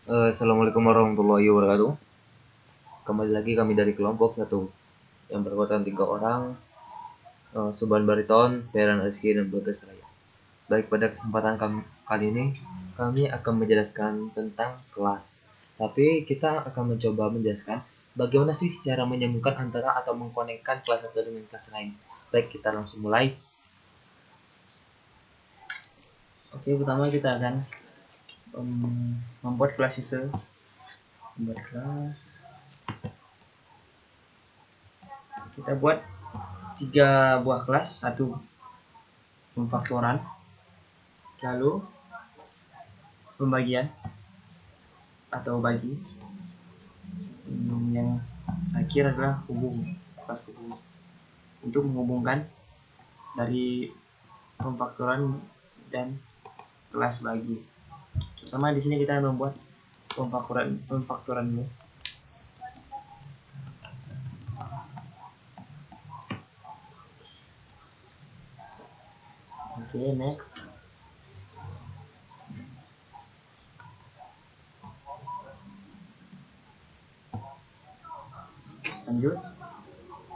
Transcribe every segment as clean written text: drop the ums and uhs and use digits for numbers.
Assalamualaikum warahmatullahi wabarakatuh. Kembali lagi kami dari kelompok satu yang berkekuatan 3 orang, Suban Bariton, Feran Rizky, dan Bagas Raya. Baik, pada kesempatan kali ini kami akan menjelaskan tentang kelas. Tapi kita akan mencoba menjelaskan bagaimana sih cara menyambungkan antara atau mengkonekkan kelas satu dengan kelas lain. Baik, kita langsung mulai. Oke, pertama kita akan membuat kelas itu. Membuat kelas. Kita buat 3 buah kelas, satu pemfaktoran, lalu pembagian atau bagi, yang akhir adalah kelas hubung untuk menghubungkan dari pemfaktoran dan kelas bagi. Pertama di sini kita membuat pemfaktoran dulu. Oke, next.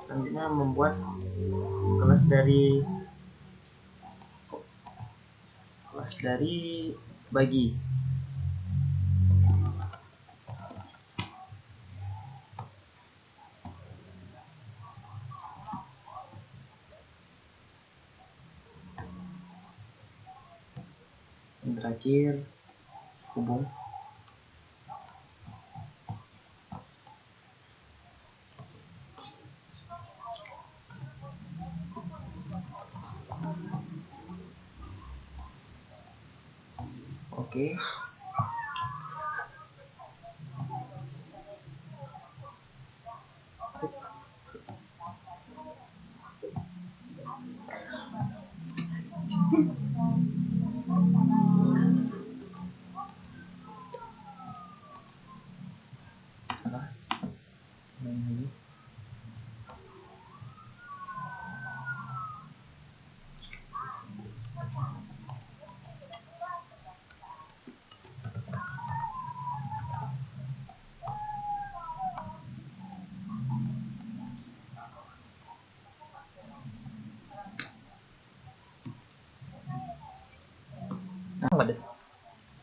Selanjutnya membuat kelas dari bagi. Yang terakhir hubung. Oke.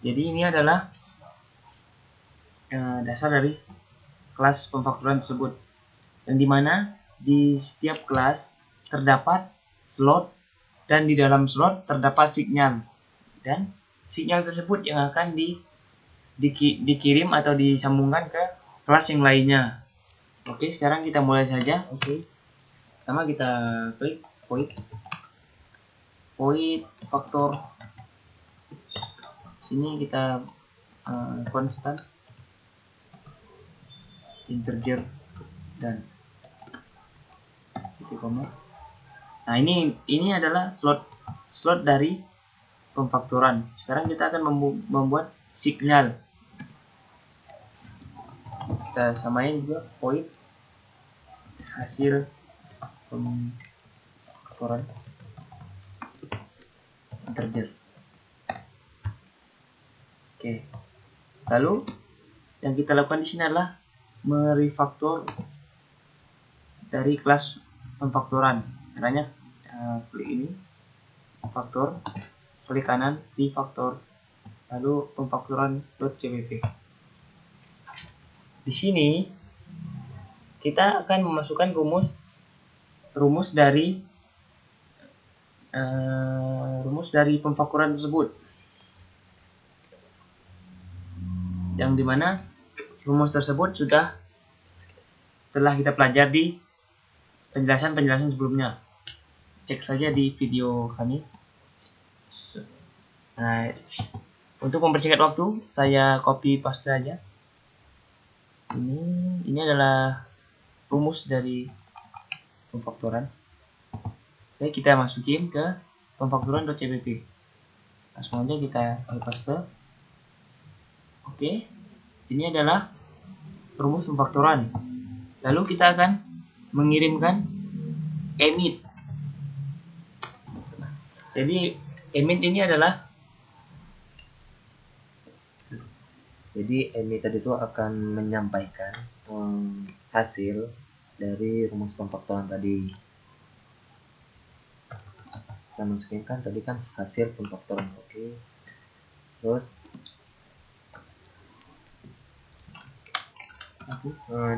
Jadi ini adalah dasar dari kelas pemfaktoran tersebut, yang dimana di setiap kelas terdapat slot dan di dalam slot terdapat sinyal, dan sinyal tersebut yang akan dikirim atau disambungkan ke kelas yang lainnya. Oke, sekarang kita mulai saja. Oke, pertama kita klik void faktor. Sini kita konstan, integer, dan titik koma. Nah, ini adalah slot dari pemfaktoran. Sekarang kita akan membuat sinyal. Kita samain juga void hasil pemfaktoran integer. Oke. Lalu yang kita lakukan di sini adalah merefaktor dari kelas pemfaktoran. Caranya klik ini, faktor, klik kanan, refaktor, lalu pemfaktoran.cpp. Di sini kita akan memasukkan rumus dari pemfaktoran tersebut, yang dimana rumus tersebut telah kita pelajari di penjelasan sebelumnya. Cek saja di video kami. Nah, untuk mempersingkat waktu, saya copy paste aja. Ini adalah rumus dari pemfaktoran. Oke, kita masukin ke pemfaktoran.cpp. Langsung aja kita paste. Oke, ini adalah rumus pemfaktoran. Lalu kita akan mengirimkan emit. Jadi emit ini adalah Jadi emit tadi itu akan menyampaikan hasil dari rumus pemfaktoran tadi. Kita masukin kan tadi kan hasil pemfaktoran. Oke. Terus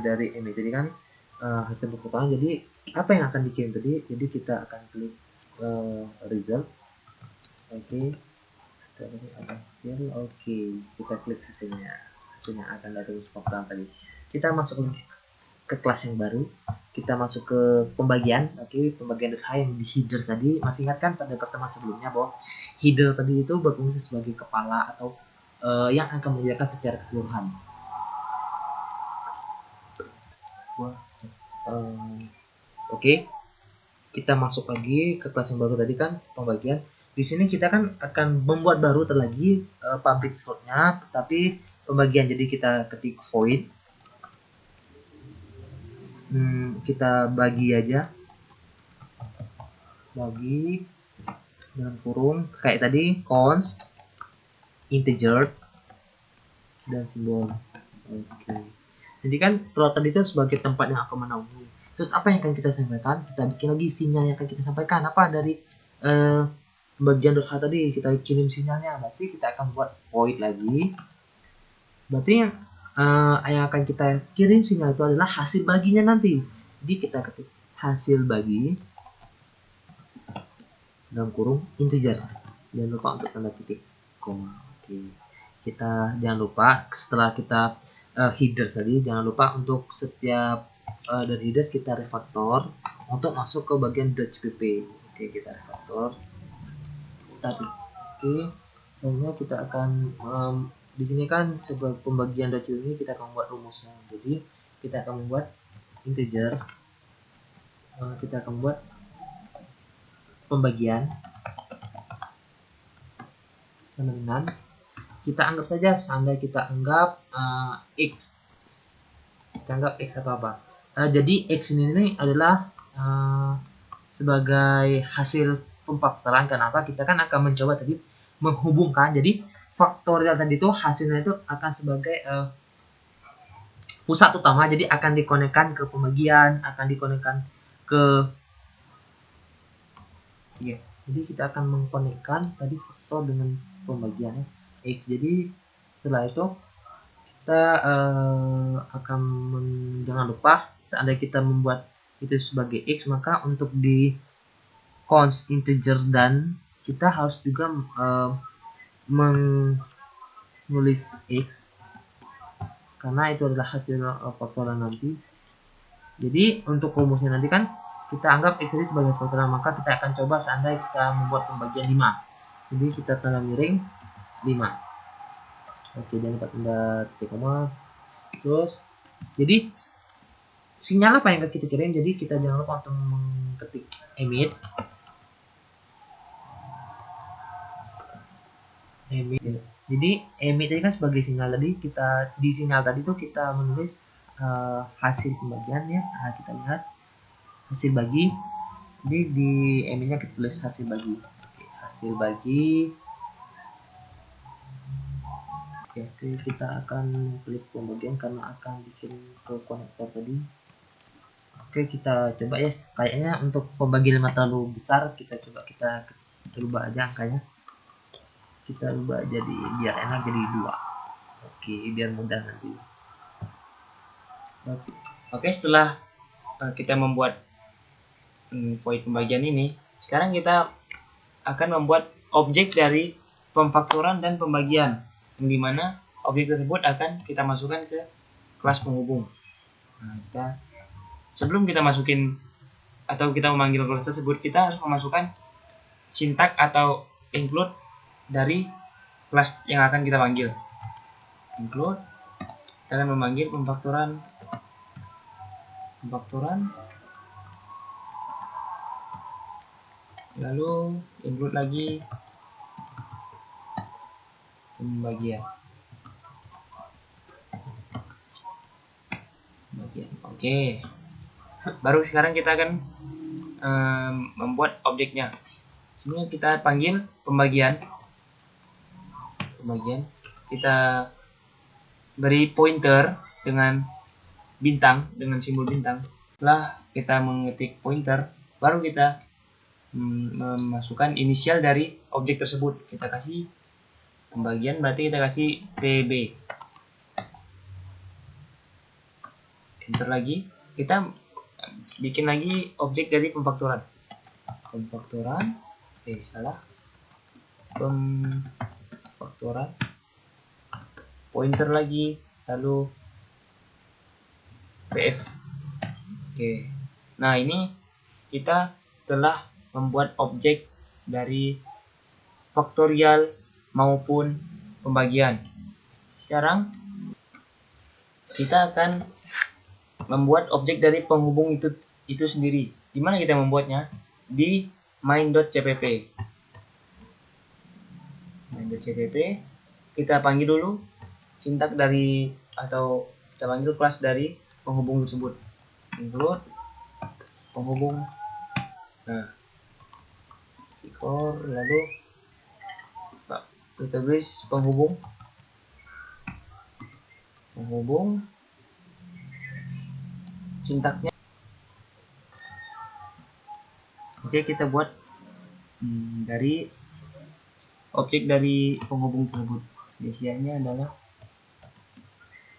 dari emit tadi kan hasil pemfaktoran. Jadi apa yang akan dikirim tadi? Jadi kita akan klik result. Oke. Ada hasil. Oke, kita klik hasilnya akan dari rumus pemfaktoran tadi. Kita masuk ke kelas yang baru, kita masuk ke pembagian. Oke, pembagian H yang di header tadi. Masih ingat kan pada pertemuan sebelumnya bahwa header tadi itu berfungsi sebagai kepala atau yang akan menjelaskan secara keseluruhan. Oke, kita masuk lagi ke kelas yang baru tadi kan, pembagian. Di sini kita kan akan membuat baru lagi public slotnya, tetapi pembagian. Jadi kita ketik void, kita bagi aja, bagi dalam kurung kayak tadi, const integer dan simbol. Oke. Jadi kan slot tadi itu sebagai tempat yang akan menaungi. Terus apa yang akan kita sampaikan? Kita bikin lagi sinyal yang akan kita sampaikan. Apa dari bagian .h tadi kita kirim sinyalnya. Berarti kita akan buat void lagi. Berarti yang akan kita kirim sinyal itu adalah hasil baginya nanti. Jadi kita ketik hasil bagi dalam kurung integer. Jangan lupa untuk tanda titik koma. Oke. Kita jangan lupa setelah kita header tadi, jangan lupa untuk setiap dari header kita refactor untuk masuk ke bagian .pp. Oke, kita refactor tadi. Oke, selanjutnya kita akan di sini kan sebagai pembagian .pp ini kita akan membuat rumusnya. Jadi kita akan membuat integer, kita akan membuat pembagian sama dengan, kita anggap saja seandainya kita anggap x, kita anggap x atau apa. Jadi x ini adalah sebagai hasil pemfaktoran. Kenapa? Kita kan akan mencoba tadi menghubungkan. Jadi faktorial tadi itu hasilnya itu akan sebagai pusat utama. Jadi akan dikonekkan ke pembagian, akan dikonekkan ke jadi kita akan mengkonekkan tadi faktor dengan pembagian x. Jadi setelah itu kita akan jangan lupa seandainya kita membuat itu sebagai x, maka untuk di const integer dan kita harus juga menulis x karena itu adalah hasil faktoran nanti. Jadi untuk rumusnya nanti kan kita anggap x ini sebagai faktoran, maka kita akan coba seandainya kita membuat pembagian 5. Jadi kita tanda miring 5. Oke, jangan lupa tanda titik koma. Terus jadi sinyal apa yang kita kirim? Jadi kita jangan lupa untuk mengetik emit. Jadi emit ini kan sebagai sinyal tadi. Kita di sinyal tadi tuh kita menulis hasil pembagian ya. Kita lihat hasil bagi. Jadi di emitnya kita tulis hasil bagi. Oke, hasil bagi. Oke, kita akan klik pembagian karena akan bikin ke konektor tadi. Oke, kita coba ya. Kayaknya untuk pembagian 5 terlalu besar, kita coba kita rubah aja angkanya. Kita rubah jadi biar enak jadi 2. Oke, biar mudah nanti. Oke, setelah kita membuat void pembagian ini, sekarang kita akan membuat objek dari pemfaktoran dan pembagian, yang dimana objek tersebut akan kita masukkan ke kelas penghubung. Nah, sebelum kita masukin atau kita memanggil kelas tersebut, kita harus memasukkan sintak atau include dari kelas yang akan kita panggil. Include, kita akan memanggil pemfaktoran, lalu include lagi pembagian. Oke, baru sekarang kita akan membuat objeknya. Sini kita panggil pembagian, kita beri pointer dengan bintang, dengan simbol bintang. Setelah kita mengetik pointer, baru kita memasukkan inisial dari objek tersebut. Kita kasih pembagian, berarti kita kasih PB. Enter lagi. Kita bikin lagi objek dari pemfaktoran. Pemfaktoran. Pointer lagi, lalu PF. Oke. Nah, ini kita telah membuat objek dari faktorial maupun pembagian. Sekarang kita akan membuat objek dari penghubung itu sendiri. Di mana kita membuatnya? Di main.cpp. Main.cpp. Kita panggil dulu sintak dari, atau kita panggil kelas dari penghubung tersebut. Include penghubung. Nah, lalu kita tulis penghubung sintaknya. Oke, kita buat dari objek dari penghubung tersebut.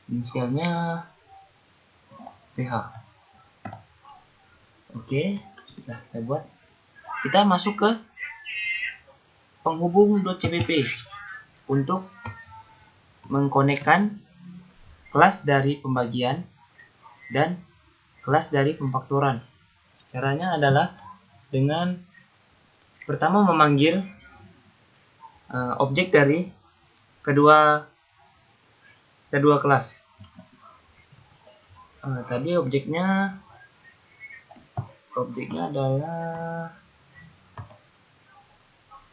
Inisialnya PH. Oke, sudah kita buat. Kita masuk ke penghubung.cpp untuk mengkonekkan kelas dari pembagian dan kelas dari pemfaktoran. Caranya adalah dengan pertama memanggil objek dari kedua kelas. Tadi objeknya adalah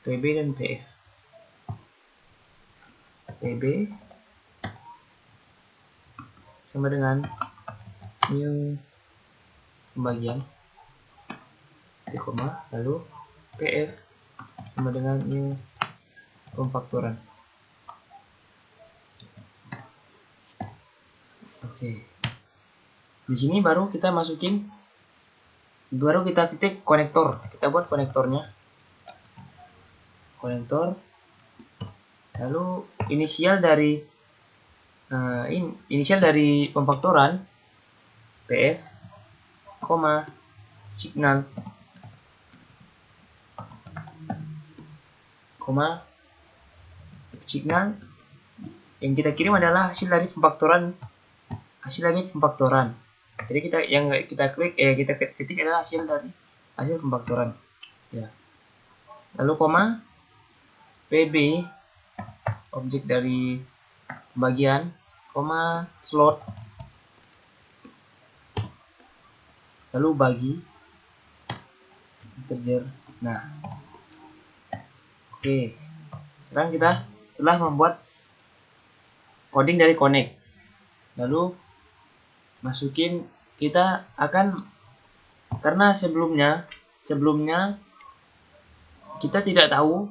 PB dan PF. PB sama dengan new pembagian, lalu PF sama dengan new pemfaktoran. Oke. Di sini baru kita ketik konektor. Kita buat konektornya. Lalu inisial dari pemfaktoran PF, signal, yang kita kirim adalah hasil dari pemfaktoran. Jadi kita ketik adalah hasil pemfaktoran. Ya. Lalu PB, objek dari pembagian, slot, lalu bagi, integer. Nah, oke. Sekarang kita telah membuat coding dari connect. Lalu kita akan, karena sebelumnya kita tidak tahu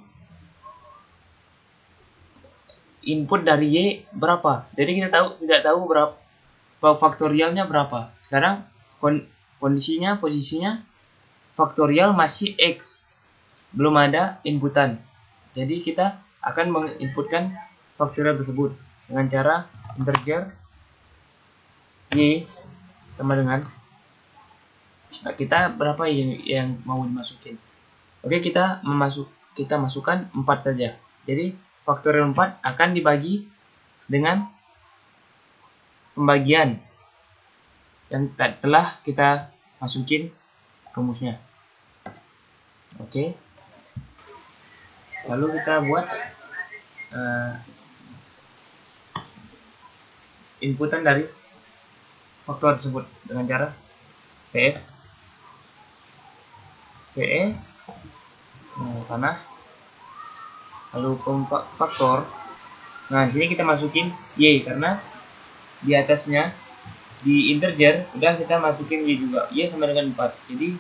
input dari Y berapa, jadi kita tidak tahu berapa faktorialnya berapa. Sekarang posisinya faktorial masih X, belum ada inputan, jadi kita akan menginputkan faktorial tersebut dengan cara integer Y sama dengan kita berapa yang mau dimasukin. Oke, kita masukkan 4 saja. Jadi faktorial 4 akan dibagi dengan pembagian yang telah kita masukin rumusnya. Oke. Lalu kita buat inputan dari faktor tersebut dengan cara PE, panah, lalu faktor. Nah, sini kita masukin Y karena di atasnya di integer udah kita masukin Y juga. Y sama dengan 4. Jadi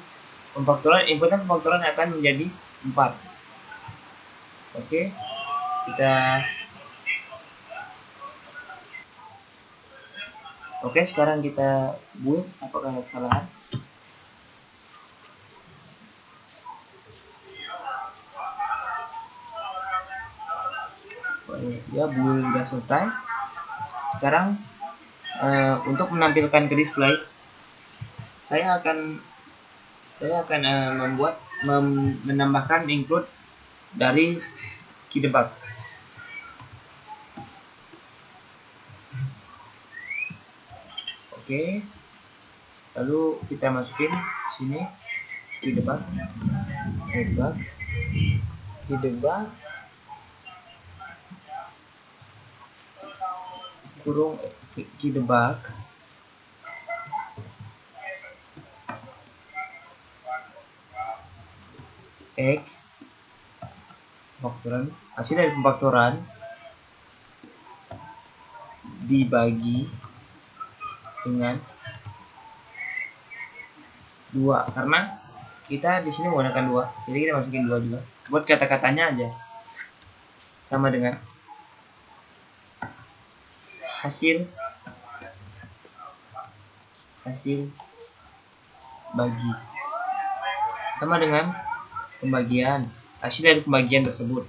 inputan pemfaktoran akan menjadi 4. Oke. Oke, sekarang kita buat apakah ada kesalahan? Ya, build udah selesai. Sekarang untuk menampilkan ke display, saya akan menambahkan include dari key debug. Oke, lalu kita masukin sini key debug, kurung key debug X pemfaktoran, hasil dari pemfaktoran dibagi dengan 2, karena kita di sini menggunakan 2, jadi kita masukin 2 juga. Buat kata-katanya aja sama dengan hasil bagi sama dengan pembagian, hasil dari pembagian tersebut.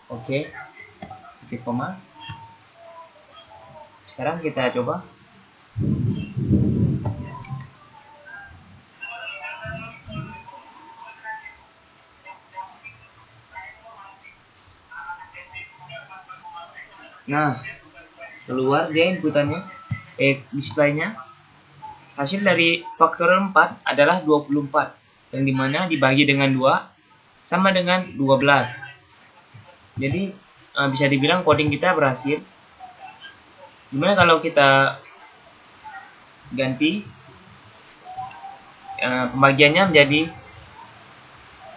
Oke, titik koma. Sekarang kita coba. Nah, keluar dia inputannya, displaynya. Hasil dari faktorial 4 adalah 24, yang dimana dibagi dengan 2 sama dengan 12. Jadi bisa dibilang coding kita berhasil. Gimana kalau kita ganti pembagiannya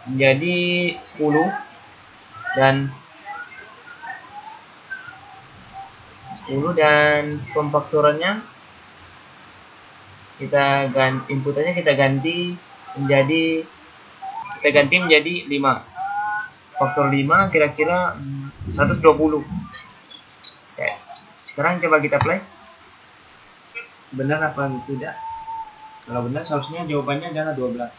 menjadi 10 dan pemfaktorannya inputannya kita ganti menjadi 5. Faktor 5 kira-kira 120. Oke. Sekarang coba kita play. Benar apa tidak? Kalau benar seharusnya jawabannya adalah 12.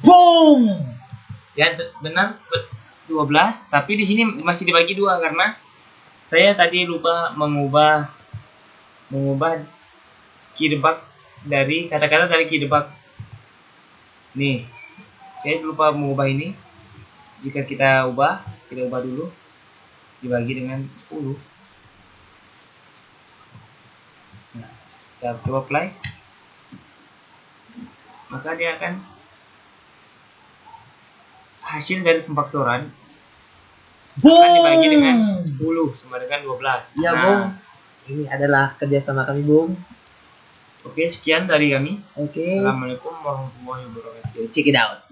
Boom! Ya, benar 12, tapi di sini masih dibagi 2 karena saya tadi lupa mengubah key debug dari kata-kata dari key debug. Nih, saya lupa mengubah ini. Jika kita ubah dulu, dibagi dengan 10. Nah, kita coba play. Maka dia akan hasil dari pemfaktoran akan dibagi dengan 10 sama dengan 12. Ya, Bung. Ini adalah kerjasama kami, Bung. Oke, sekian dari kami. Oke. Assalamualaikum warahmatullahi wabarakatuh. Check it out.